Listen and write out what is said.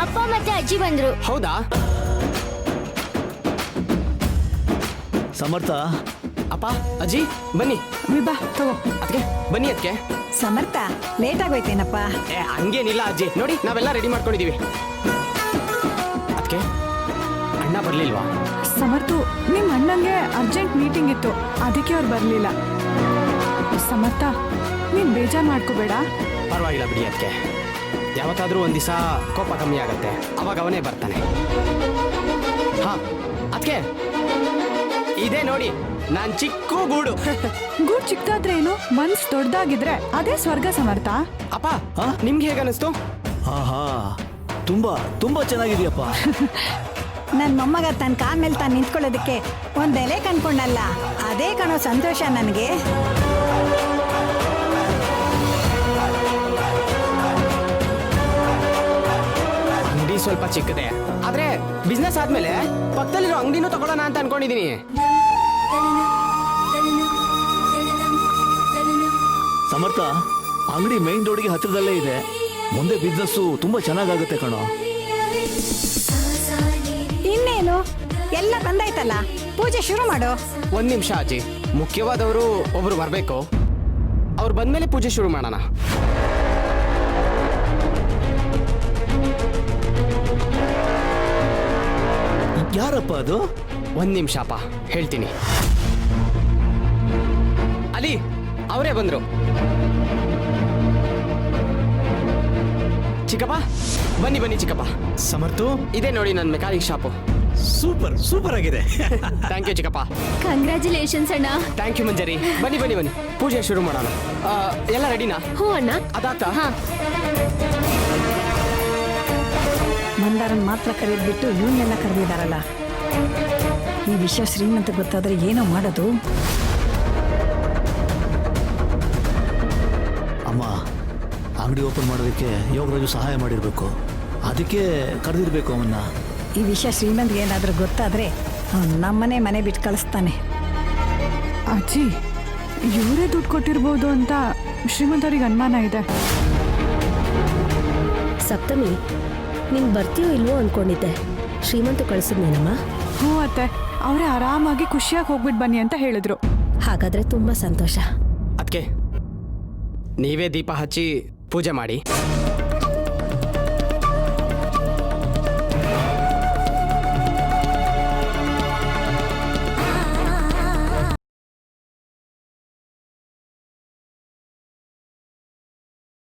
ಅಪ್ಪ ಮತ್ತೆ ಅಜ್ಜಿ ಬಂದ್ರು. ಹೌದಾ? ಸಮರ್ಥ, ಅಪ್ಪ ಅಜ್ಜಿ ಬನ್ನಿ. ಬಾ ತಗೋ. ಅದಕ್ಕೆ ಬನ್ನಿ ಅದಕ್ಕೆ. ಸಮರ್ಥ, ಲೇಟ್ ಆಗೋಯ್ತೇನಪ್ಪ? ಹಂಗೇನಿಲ್ಲ ಅಜ್ಜಿ, ನೋಡಿ ನಾವೆಲ್ಲ ರೆಡಿ ಮಾಡ್ಕೊಂಡಿದೀವಿ. ಅದಕ್ಕೆ ಅಣ್ಣ ಬರ್ಲಿಲ್ವಾ? ಸಮರ್ಥು, ನಿಮ್ಮ ಅಣ್ಣಂಗೆ ಅರ್ಜೆಂಟ್ ಮೀಟಿಂಗ್ ಇತ್ತು, ಅದಕ್ಕೆ ಅವ್ರು ಬರಲಿಲ್ಲ. ಸಮರ್ಥ, ನೀನು ಬೇಜಾರು ಮಾಡ್ಕೋಬೇಡ. ಪರವಾಗಿಲ್ಲ ಬಿಡಿ ಅದಕ್ಕೆ. ಯಾವತ್ತಾದ್ರೂ ಒಂದ್ ದಿವಸ ಕೋಪ ಕಮ್ಮಿ ಆಗತ್ತೆ, ಅವಾಗ ಅವನೇ ಬರ್ತಾನೆ. ಹಾ ಅದಕ್ಕೆ ಇದೇ ನೋಡಿ ನಾನ್ ಚಿಕ್ಕ ಗೂಡು. ಗೂಡು ಚಿಕ್ಕದಾದ್ರೆ ಏನು, ಮನ್ಸು ದೊಡ್ಡದಾಗಿದ್ರೆ ಅದೇ ಸ್ವರ್ಗ ಸಮರ್ಥ. ಅಪ್ಪ ನಿಮ್ಗೆ ಹೇಗ ಅನಿಸ್ತು? ಆಹಾ, ತುಂಬಾ ತುಂಬಾ ಚೆನ್ನಾಗಿದೆಯಪ್ಪ. ನನ್ನ ಮೊಮ್ಮಗ ತನ್ನ ಕಾಲ್ ಮೇಲೆ ತಾನು ನಿಂತ್ಕೊಳ್ಳೋದಕ್ಕೆ ಒಂದು ಎಲೆ ಕನ್ಕೊಂಡಲ್ಲ, ಅದೇ ಕಣೋ ಸಂತೋಷ ನನಗೆ. ಅಂಗಡಿ ಸ್ವಲ್ಪ ಚಿಕ್ಕದೆ, ಆದ್ರೆ ಬಿಸ್ನೆಸ್ ಆದ್ಮೇಲೆ ಪಕ್ಕದಲ್ಲಿರೋ ಅಂಗಡಿನೂ ತಗೊಳ್ಳೋಣ ಅಂತ ಅನ್ಕೊಂಡಿದೀನಿ. ಸಮರ್ಥ, ಅಂಗಡಿ ಮೈನ್ ರೋಡ್ಗೆ ಹತ್ತಿರದಲ್ಲೇ ಇದೆ. ಮುಂದೆ ಬಿಸ್ನೆಸ್ಸು ತುಂಬಾ ಚೆನ್ನಾಗಾಗುತ್ತೆ ಕಣೋ. ಇನ್ನೇನು, ಎಲ್ಲ ಬಂದಾಯ್ತಲ್ಲ, ಪೂಜೆ ಶುರು ಮಾಡು. ಒಂದ್ ನಿಮಿಷ ಅಜ್ಜಿ, ಮುಖ್ಯವಾದವರು ಒಬ್ರು ಬರ್ಬೇಕು. ಅವ್ರು ಬಂದ್ಮೇಲೆ ಪೂಜೆ ಶುರು ಮಾಡೋಣ. ಯಾರಪ್ಪ ಅದು? ಒಂದ್ ನಿಮಿಷ ಅಪ್ಪ, ಹೇಳ್ತೀನಿ. ಅಲ್ಲಿ ಅವರೇ ಬಂದ್ರು. ಚಿಕ್ಕಪ್ಪ ಬನ್ನಿ ಬನ್ನಿ ಚಿಕ್ಕಪ್ಪ. ಸಮರ್ಥು, ಇದೇ ನೋಡಿ ನನ್ನ ಮೆಕ್ಯಾನಿಕ್ ಶಾಪು. ಸೂಪರ್ ಸೂಪರ್ ಆಗಿದೆ. ಥ್ಯಾಂಕ್ ಯು ಚಿಕ್ಕಪ್ಪ. ಕಂಗ್ರ್ಯಾಚುಲೇಷನ್ಸ್ ಅಣ್ಣ. ಥ್ಯಾಂಕ್ ಯು ಮಂಜರಿ. ಬನ್ನಿ ಬನ್ನಿ ಬನ್ನಿ, ಪೂಜೆ ಶುರು ಮಾಡೋಣ. ಎಲ್ಲ ರೆಡಿನಾ? ಹ್ಞೂ ಅಣ್ಣ. ಅದಾಗ್ತಾ? ಹಾ. ಮಂದಾರನ್ ಮಾತ್ರ ಕರೆದ್ಬಿಟ್ಟು ಇವನ್ನೆಲ್ಲ ಕರೆದಿದ್ದಾರಲ್ಲ. ಈ ವಿಷಯ ಶ್ರೀಮಂತ ಗೊತ್ತಾದ್ರೆ ಏನೋ ಮಾಡೋದು. ಅಮ್ಮ, ಅಂಗಡಿ ಓಪನ್ ಮಾಡೋದಕ್ಕೆ ಯೋಗರಾಜು ಸಹಾಯ ಮಾಡಿರ್ಬೇಕು, ಅದಕ್ಕೆ ಕರೆದಿರ್ಬೇಕು ಅವನ್ನ. ಈ ವಿಷಯ ಶ್ರೀಮಂತ್ಗೆ ಏನಾದರೂ ಗೊತ್ತಾದ್ರೆ ನಮ್ಮನೆ ಮನೆ ಬಿಟ್ಟು ಕಳಿಸ್ತಾನೆ. ಅಜ್ಜಿ, ಇವರೇ ದುಡ್ಡು ಕೊಟ್ಟಿರ್ಬೋದು ಅಂತ ಶ್ರೀಮಂತವ್ರಿಗೆ ಅನುಮಾನ ಇದೆ. ಸಪ್ತಮಿ, ನೀನು ಬರ್ತೀಯೋ ಇಲ್ವೋ ಅನ್ಕೊಂಡಿದ್ದೆ. ಶ್ರೀಮಂತ ಕಳಿಸಿದ್ನೇನಮ್ಮ? ಹ್ಞೂ ಅತ್ತೆ, ಅವರೇ ಆರಾಮಾಗಿ ಖುಷಿಯಾಗಿ ಹೋಗ್ಬಿಟ್ಟು ಬನ್ನಿ ಅಂತ ಹೇಳಿದ್ರು. ಹಾಗಾದ್ರೆ ತುಂಬಾ ಸಂತೋಷ. ಅದಕ್ಕೆ ನೀವೇ ದೀಪ ಹಚ್ಚಿ ಪೂಜೆ ಮಾಡಿ.